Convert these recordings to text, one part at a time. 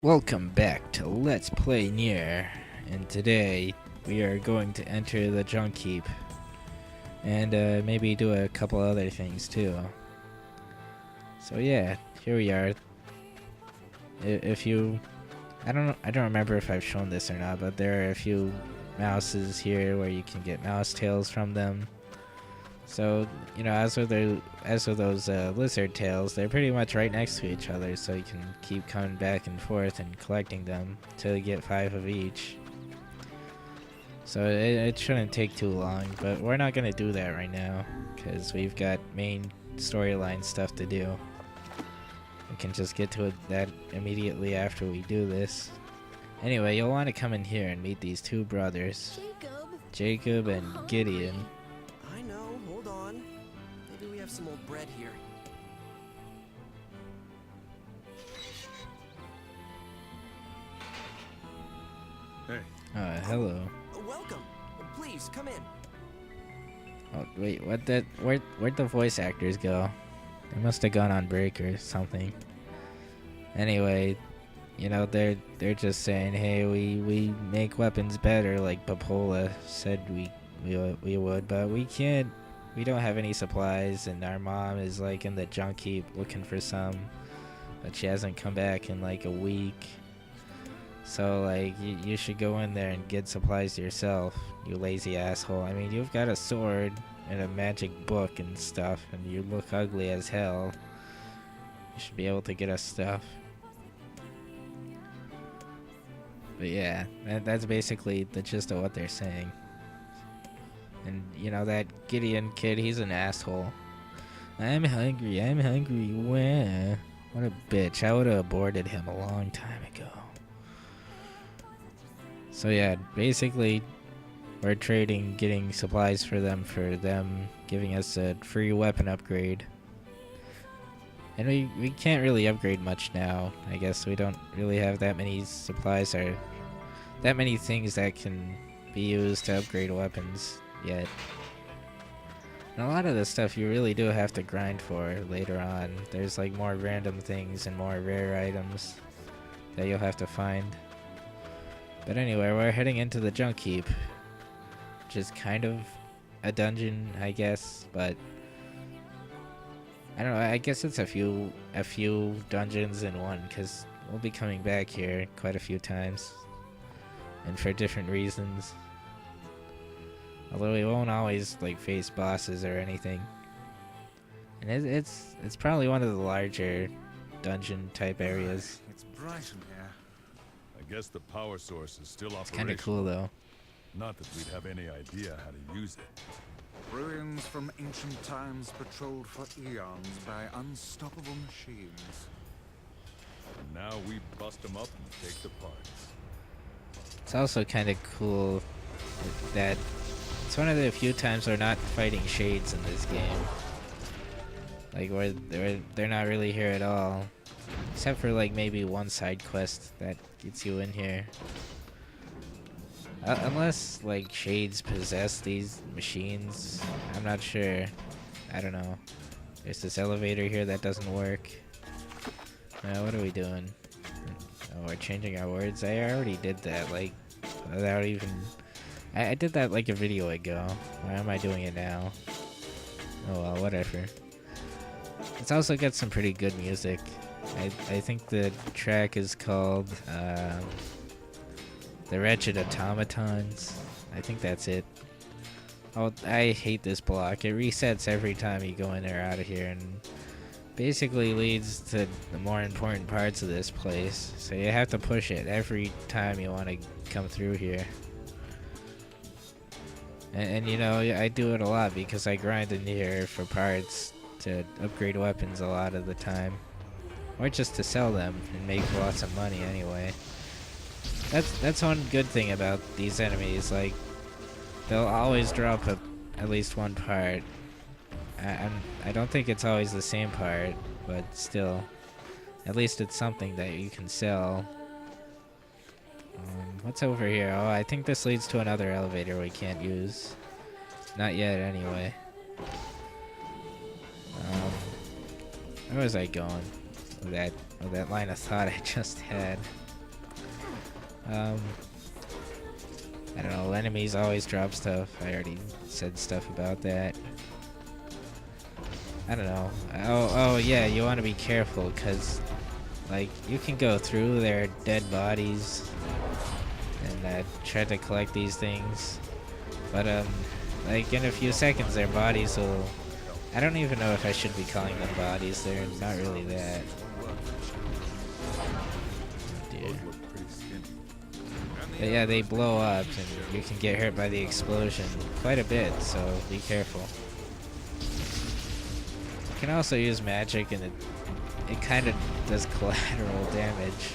Welcome back to Let's Play NieR, and today we are going to enter the Junk Heap, and maybe do a couple other things too. So yeah, here we are. If you, I don't remember if I've shown this or not, but there are a few mouses here where you can get mouse tails from them. So, you know, as with those lizard tails, they're pretty much right next to each other, so you can keep coming back and forth and collecting them till you get 5 of each. So it shouldn't take too long, but we're not gonna do that right now, because we've got main storyline stuff to do. We can just get to that immediately after we do this. Anyway, you'll want to come in here and meet these two brothers, Jacob and Gideon. Maybe we have some old bread here. Hey. Hello. Welcome. Please come in. Oh wait, where'd the voice actors go? They must have gone on break or something. Anyway, you know, they're just saying, hey, we make weapons better, like Papola said we would, but we can't. We don't have any supplies, and our mom is like in the junk heap looking for some, but she hasn't come back in like a week. So like you should go in there and get supplies yourself, you lazy asshole. I mean, you've got a sword and a magic book and stuff, and you look ugly as hell. You should be able to get us stuff. But yeah, that's basically the gist of what they're saying. And you know, that Gideon kid, he's an asshole. I'm hungry, where? What a bitch. I would have aborted him a long time ago. So yeah, basically we're trading, getting supplies for them giving us a free weapon upgrade. And we can't really upgrade much now. I guess we don't really have that many supplies or that many things that can be used to upgrade weapons yet. And a lot of the stuff you really do have to grind for later on. There's like more random things and more rare items that you'll have to find. But anyway, we're heading into the Junk Heap, which is kind of a dungeon, I guess, but I don't know, I guess it's a few dungeons in one, because we'll be coming back here quite a few times, and for different reasons. Although we won't always like face bosses or anything. And it's probably one of the larger dungeon type areas. It's bright in here. I guess the power source is still operational. It's kind of cool though. Not that we'd have any idea how to use it. Ruins from ancient times patrolled for eons by unstoppable machines. And now we bust them up and take the parts. It's also kind of cool that it's one of the few times we're not fighting shades in this game. Like where they're not really here at all, except for like maybe one side quest that gets you in here. Unless like shades possess these machines, I'm not sure. I don't know. There's this elevator here that doesn't work. What are we doing? Oh, we're changing our words. I already did that, like, without even. I did that like a video ago. Why am I doing it now? Oh well, whatever. It's also got some pretty good music. I think the track is called The Wretched Automatons. I think that's it. Oh, I hate this block. It resets every time you go in or out of here, and basically leads to the more important parts of this place. So you have to push it every time you want to come through here. And you know, I do it a lot because I grind in here for parts to upgrade weapons a lot of the time. Or just to sell them and make lots of money anyway. That's one good thing about these enemies, like, they'll always drop at least one part. I don't think it's always the same part, but still, at least it's something that you can sell. What's over here? Oh, I think this leads to another elevator we can't use. Not yet, anyway. Where was I going with that line of thought I just had? I don't know, enemies always drop stuff. I already said stuff about that. I don't know. Oh yeah, you want to be careful, because, like, you can go through their dead bodies and try to collect these things. But, like, in a few seconds, their bodies will... I don't even know if I should be calling them bodies. They're not really that. Dear. But yeah, they blow up, and you can get hurt by the explosion quite a bit, so be careful. You can also use magic, and it kind of does collateral damage.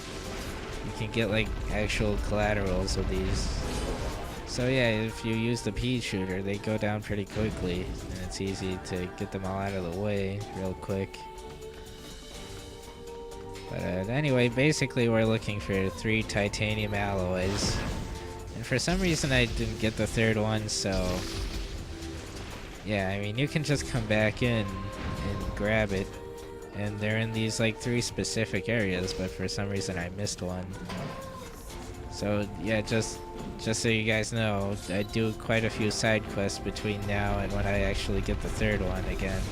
You can get, like, actual collaterals with these. So yeah, if you use the pea shooter, they go down pretty quickly, and it's easy to get them all out of the way real quick. But anyway, basically we're looking for 3 titanium alloys. And for some reason I didn't get the 3rd one, so... yeah, I mean, you can just come back in and grab it. And they're in these, like, 3 specific areas, but for some reason I missed one. So yeah, just so you guys know, I do quite a few side quests between now and when I actually get the 3rd one again.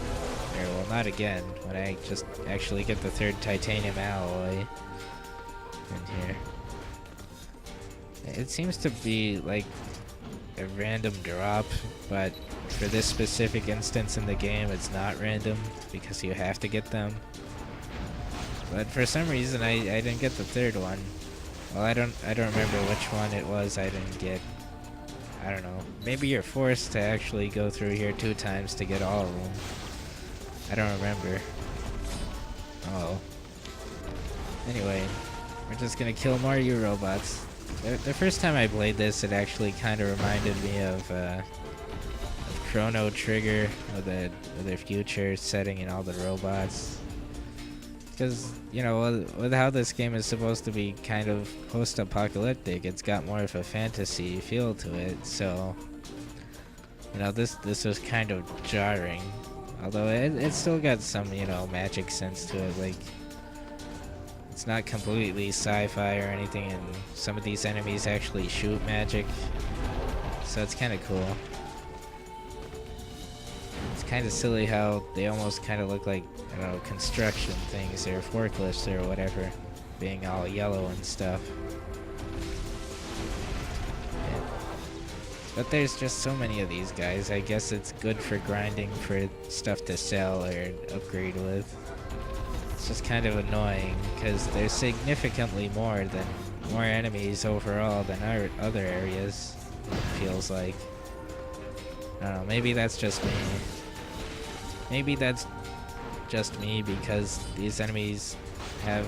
Or, well, not again, when I just actually get the 3rd titanium alloy in here. It seems to be like a random drop, but for this specific instance in the game, it's not random because you have to get them. But for some reason, I didn't get the 3rd one. Well, I don't remember which one it was I didn't get. I don't know. Maybe you're forced to actually go through here 2 times to get all of them. I don't remember. Oh. Anyway, we're just gonna kill more you robots. The first time I played this, it actually kind of reminded me of Chrono Trigger, with the future setting and all the robots. Because, you know, with how this game is supposed to be kind of post-apocalyptic, it's got more of a fantasy feel to it, so... you know, this was kind of jarring. Although it still got some, you know, magic sense to it, like... it's not completely sci-fi or anything, and some of these enemies actually shoot magic. So it's kind of cool. It's kind of silly how they almost kind of look like, I don't know, construction things or forklifts or whatever, being all yellow and stuff. Yeah. But there's just so many of these guys. I guess it's good for grinding for stuff to sell or upgrade with. It's just kind of annoying because there's significantly more enemies overall than our other areas, it feels like. I don't know, maybe that's just me. Maybe that's just me because these enemies have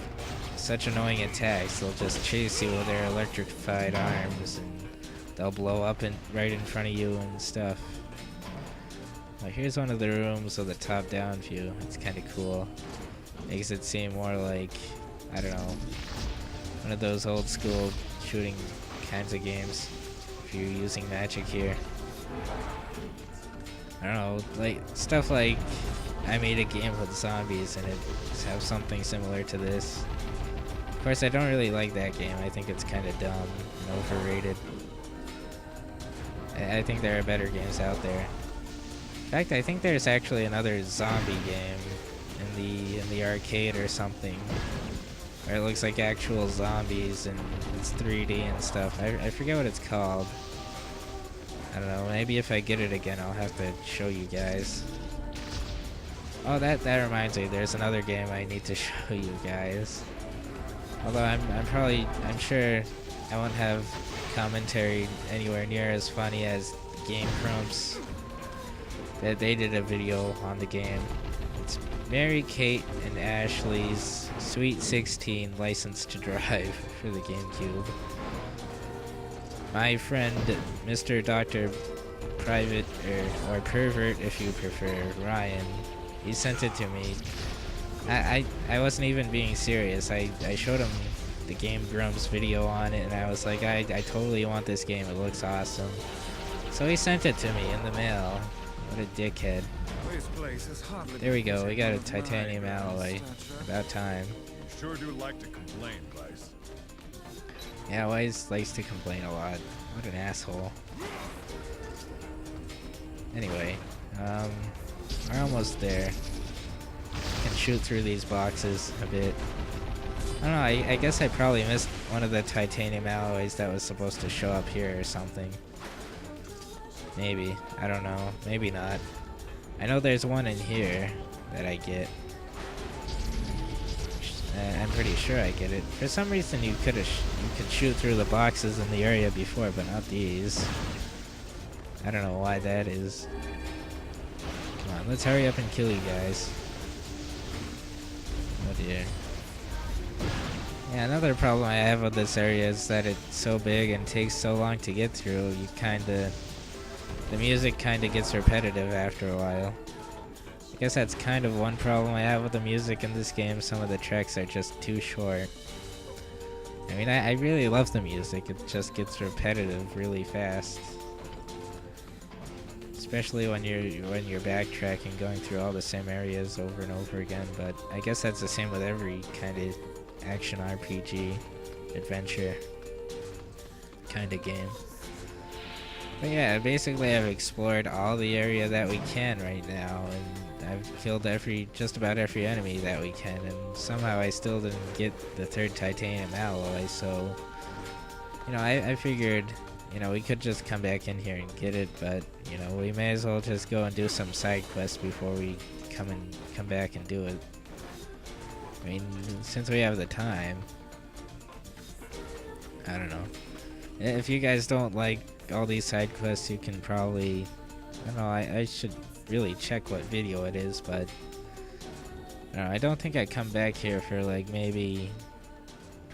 such annoying attacks. They'll just chase you with their electrified arms and they'll blow up right in front of you and stuff. Well, here's one of the rooms with a top-down view. It's kind of cool. Makes it seem more like, I don't know, one of those old school shooting kinds of games if you're using magic here. I don't know, like stuff like I made a game with zombies and it have something similar to this. Of course, I don't really like that game. I think it's kind of dumb and overrated. I think there are better games out there. In fact, I think there's actually another zombie game in the arcade or something, where it looks like actual zombies and it's 3D and stuff. I forget what it's called. I don't know, maybe if I get it again I'll have to show you guys. Oh, that reminds me, there's another game I need to show you guys. Although I'm sure I won't have commentary anywhere near as funny as Game Crumps. They did a video on the game. It's Mary Kate and Ashley's Sweet 16 License to Drive for the GameCube. My friend, Mr. Dr. Private, or Pervert if you prefer, Ryan, he sent it to me. I wasn't even being serious. I showed him the Game Grumps video on it and I was like, I totally want this game, it looks awesome. So he sent it to me in the mail. What a dickhead. There we go, we got a titanium alloy. About time. You sure do like to complain, Vice. Yeah, Wise likes to complain a lot. What an asshole. Anyway, we're almost there. Can shoot through these boxes a bit. I don't know, I guess I probably missed one of the titanium alloys that was supposed to show up here or something. Maybe. I don't know. Maybe not. I know there's one in here that I get. I'm pretty sure I get it. For some reason you could shoot through the boxes in the area before, but not these. I don't know why that is. Come on, let's hurry up and kill you guys. Oh dear. Yeah, another problem I have with this area is that it's so big and takes so long to get through. The music kinda gets repetitive after a while. I guess that's kind of one problem I have with the music in this game. Some of the tracks are just too short. I mean, I really love the music. It just gets repetitive really fast. Especially when you're backtracking, going through all the same areas over and over again. But I guess that's the same with every kind of action RPG, adventure kind of game. But yeah, basically I've explored all the area that we can right now, and I've killed just about every enemy that we can, and somehow I still didn't get the third titanium alloy, so, you know, I figured, you know, we could just come back in here and get it, but, you know, we may as well just go and do some side quests before we come back and do it. I mean, since we have the time, I don't know. If you guys don't like all these side quests, you can probably, I don't know, I should really check what video it is, but I don't think I come back here for like maybe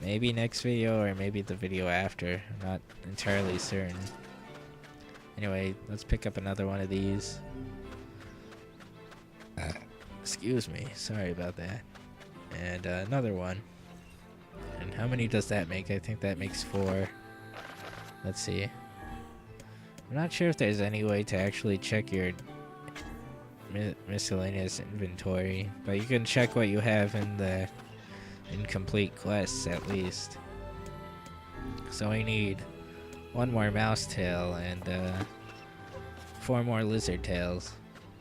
next video or maybe the video after. I'm not entirely certain. Anyway, let's pick up another one of these. Excuse me, sorry about that. And another one. And how many does that make? I think that makes 4. Let's see. I'm not sure if there's any way to actually check your miscellaneous inventory, but you can check what you have in the incomplete quests at least. So we need 1 more mouse tail and 4 more lizard tails.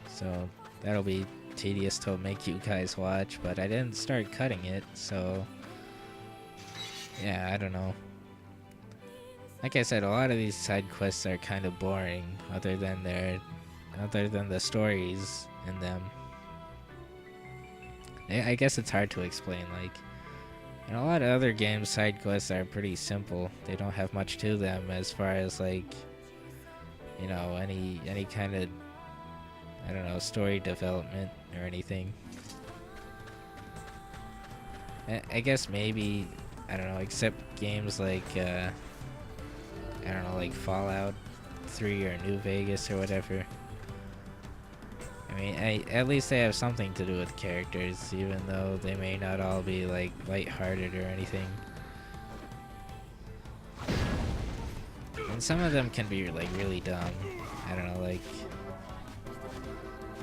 So that'll be tedious to make you guys watch, but I didn't start cutting it, so yeah, I don't know. Like I said, a lot of these side quests are kind of boring, other than the stories in them. I guess it's hard to explain. Like, in a lot of other games, side quests are pretty simple. They don't have much to them as far as like, you know, any kind of, I don't know, story development or anything. I guess maybe, I don't know, except games like I don't know, like Fallout 3 or New Vegas or whatever. I mean, at least they have something to do with characters, even though they may not all be like lighthearted or anything. And some of them can be like really dumb. I don't know, like,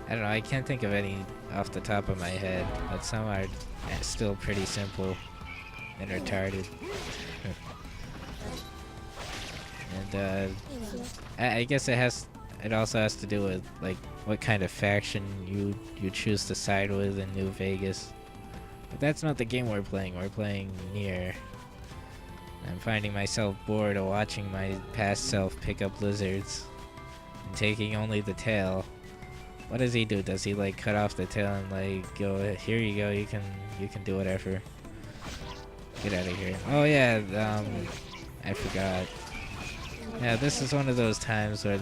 I don't know, I can't think of any off the top of my head, but some are still pretty simple and retarded. And I guess it also has to do with like what kind of faction you choose to side with in New Vegas. But that's not the game we're playing. We're playing NieR. I'm finding myself bored of watching my past self pick up lizards and taking only the tail. What does he do? Does he like cut off the tail and like go, here you go, you can do whatever. Get out of here. Oh yeah, I forgot. Yeah, this is one of those times where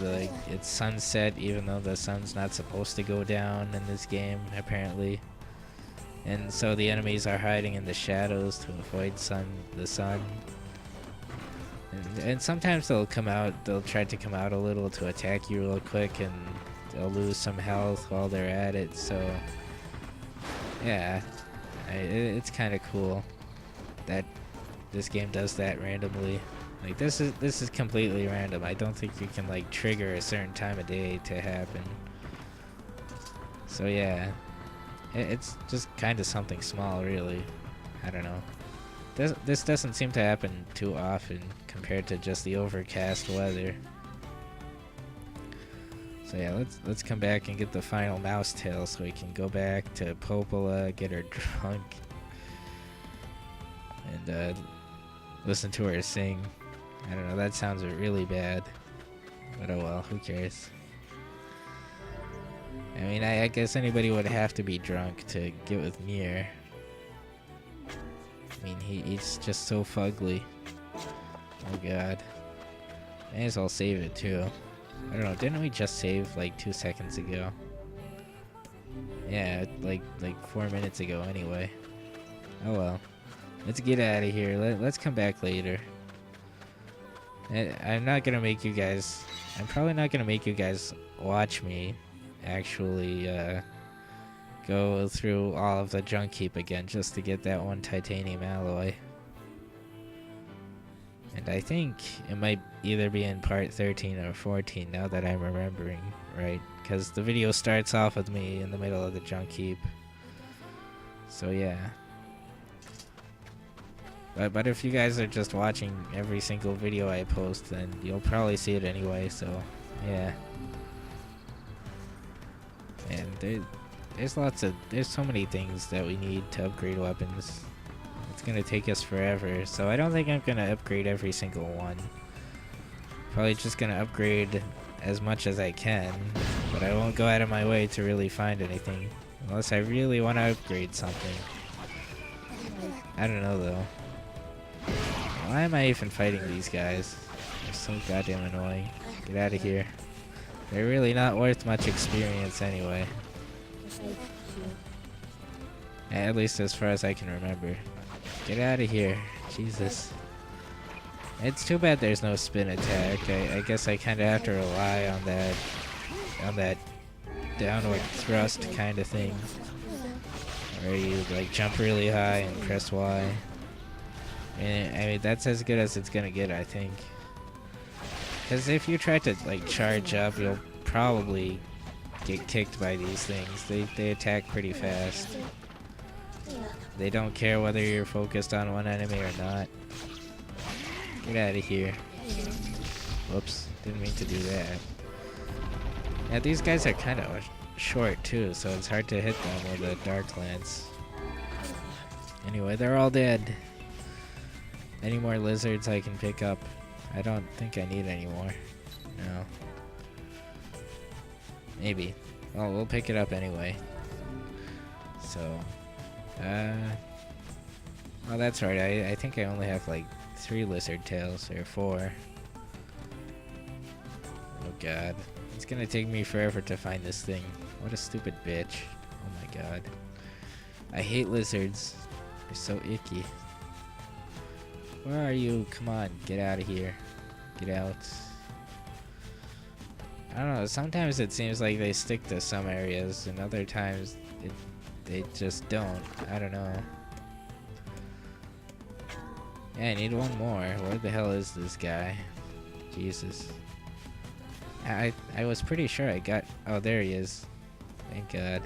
it's sunset even though the sun's not supposed to go down in this game, apparently. And so the enemies are hiding in the shadows to avoid the sun. And sometimes they'll try to come out a little to attack you real quick, and they'll lose some health while they're at it, so yeah, it's kind of cool that this game does that randomly. Like, this is completely random. I don't think you can like trigger a certain time of day to happen. So yeah, it's just kind of something small, really. I don't know. this doesn't seem to happen too often compared to just the overcast weather. So yeah, let's come back and get the final mouse tail so we can go back to Popola, get her drunk, and listen to her sing. I don't know, that sounds really bad, but oh well, who cares? I mean, I guess anybody would have to be drunk to get with NieR. I mean, he's just so fugly. Oh god. May as well save it too. I don't know, didn't we just save like 2 seconds ago? Yeah, like 4 minutes ago anyway. Oh well. Let's get out of here. Let's come back later. I'm not gonna make you guys... I'm probably not gonna make you guys watch me actually go through all of the Junk Heap again just to get that one titanium alloy. And I think it might either be in part 13 or 14 now that I'm remembering, right? Because the video starts off with me in the middle of the Junk Heap. So yeah. But if you guys are just watching every single video I post, then you'll probably see it anyway, so yeah. And there's so many things that we need to upgrade weapons. It's gonna take us forever, so I don't think I'm gonna upgrade every single one. Probably just gonna upgrade as much as I can, but I won't go out of my way to really find anything, unless I really want to upgrade something. I don't know though. Why am I even fighting these guys? They're so goddamn annoying. Get out of here. They're really not worth much experience anyway. At least as far as I can remember. Get out of here. Jesus. It's too bad there's no spin attack. I guess I kind of have to rely on that downward thrust kind of thing. Where you like jump really high and press Y. I mean, that's as good as it's gonna get, I think. Because if you try to like charge up, you'll probably get kicked by these things. They attack pretty fast. They don't care whether you're focused on one enemy or not. Get out of here. Whoops, didn't mean to do that. Yeah, these guys are kind of short too, so it's hard to hit them with a Dark Lance. Anyway, they're all dead. Any more lizards I can pick up? I don't think I need any more. No. Maybe. Well, we'll pick it up anyway. So, oh, that's right. I think I only have like 3 lizard tails, or 4. Oh god. It's gonna take me forever to find this thing. What a stupid bitch. Oh my god. I hate lizards. They're so icky. Where are you? Come on, get out of here. Get out. I don't know, sometimes it seems like they stick to some areas, and other times they just don't. I don't know. Yeah, I need one more. Where the hell is this guy? Jesus. I was pretty sure I got... Oh, there he is. Thank God.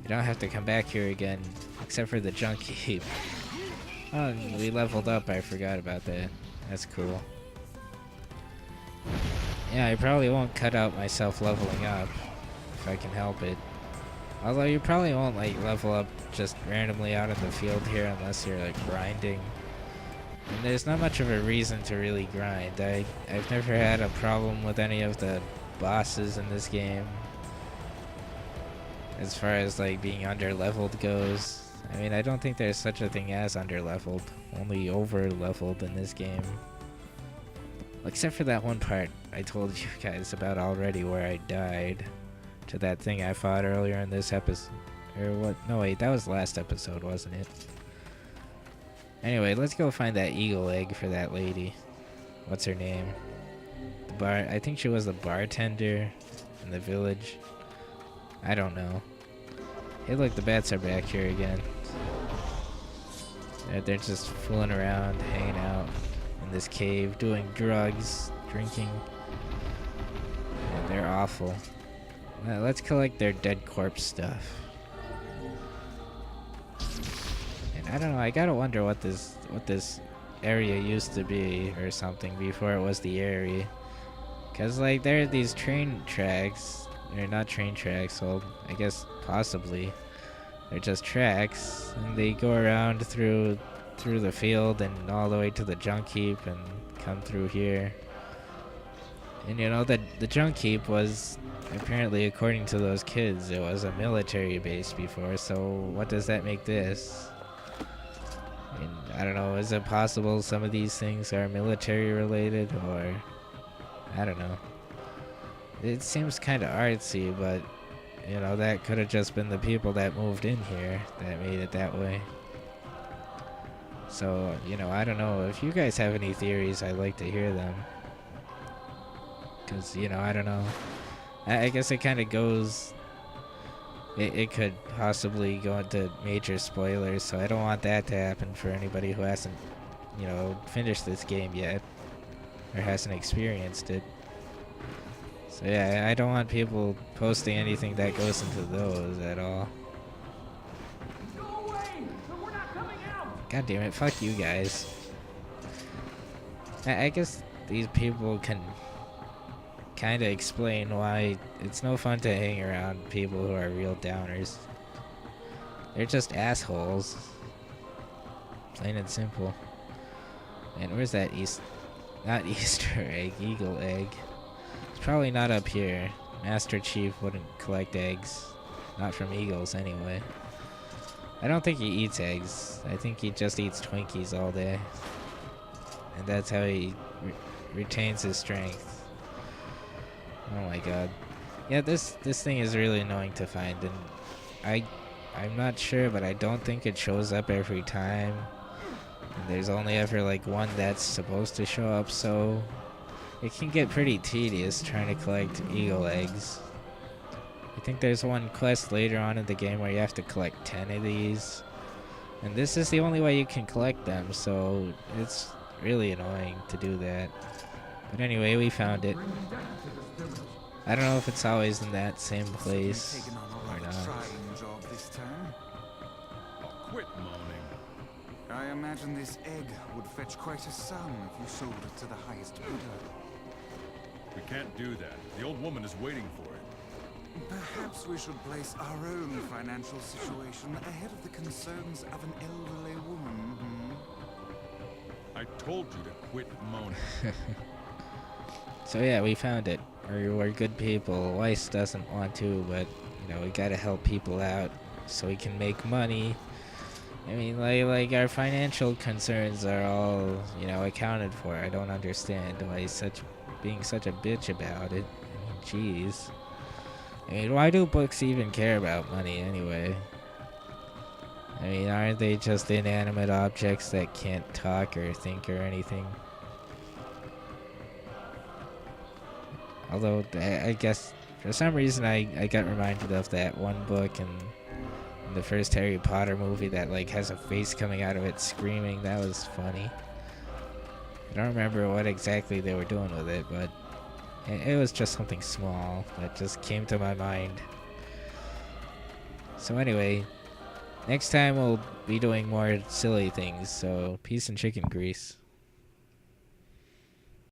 I don't have to come back here again, except for the Junk Heap. Oh, we leveled up. I forgot about that. That's cool. Yeah, I probably won't cut out myself leveling up if I can help it. Although you probably won't like level up just randomly out in the field here unless you're like grinding. And there's not much of a reason to really grind. I've never had a problem with any of the bosses in this game. As far as like being under-leveled goes. I mean, I don't think there's such a thing as under-leveled. Only over-leveled in this game. Except for that one part I told you guys about already where I died to that thing I fought earlier in this episode. Or what? No, wait, that was last episode, wasn't it? Anyway, let's go find that eagle egg for that lady. What's her name? I think she was the bartender in the village. I don't know. Hey, look, the bats are back here again. They're just fooling around, hanging out in this cave, doing drugs, drinking. And they're awful. Let's collect their dead corpse stuff. And I don't know. I gotta wonder what this area used to be or something before it was the area. Cause like there are these train tracks, or not train tracks. Well, I guess possibly they're just tracks, and they go around through the field and all the way to the junk heap and come through here. And you know that the junk heap was apparently, according to those kids, it was a military base before. So what does that make this? I mean, I don't know. Is it possible some of these things are military related, or I don't know. It seems kind of artsy, but you know that could have just been the people that moved in here that made it that way. So you know, I don't know. If you guys have any theories, I'd like to hear them. Cause you know, I don't know. I guess it kind of goes. It could possibly go into major spoilers, so I don't want that to happen for anybody who hasn't, you know, finished this game yet or hasn't experienced it. So yeah, I don't want people posting anything that goes into those at all. God damn it! Fuck you guys. I guess these people can kind of explain why it's no fun to hang around people who are real downers. They're just assholes. Plain and simple. And where's that not Easter egg, eagle egg? It's probably not up here. Master Chief wouldn't collect eggs. Not from eagles anyway. I don't think he eats eggs. I think he just eats Twinkies all day. And that's how he retains his strength. Oh my god. Yeah, this thing is really annoying to find, and I'm not sure, but I don't think it shows up every time. And there's only ever like one that's supposed to show up, so it can get pretty tedious trying to collect eagle eggs. I think there's one quest later on in the game where you have to collect 10 of these, and this is the only way you can collect them, so it's really annoying to do that. But anyway, we found it. I don't know if it's always in that same place or not. Job this time. Oh, quit moaning. I imagine this egg would fetch quite a sum if you sold it to the highest bidder. We can't do that. The old woman is waiting for it. Perhaps we should place our own financial situation ahead of the concerns of an elderly woman. I told you to quit moaning. So yeah, we found it. We're good people. Weiss doesn't want to, but you know, we gotta help people out so we can make money. I mean, like our financial concerns are all, you know, accounted for. I don't understand why he's being such a bitch about it. I mean, jeez. I mean, why do books even care about money anyway? I mean, aren't they just inanimate objects that can't talk or think or anything? Although, I guess, for some reason, I got reminded of that one book in the first Harry Potter movie that, like, has a face coming out of it screaming. That was funny. I don't remember what exactly they were doing with it, but it was just something small that just came to my mind. So anyway, next time we'll be doing more silly things, so peace and chicken grease.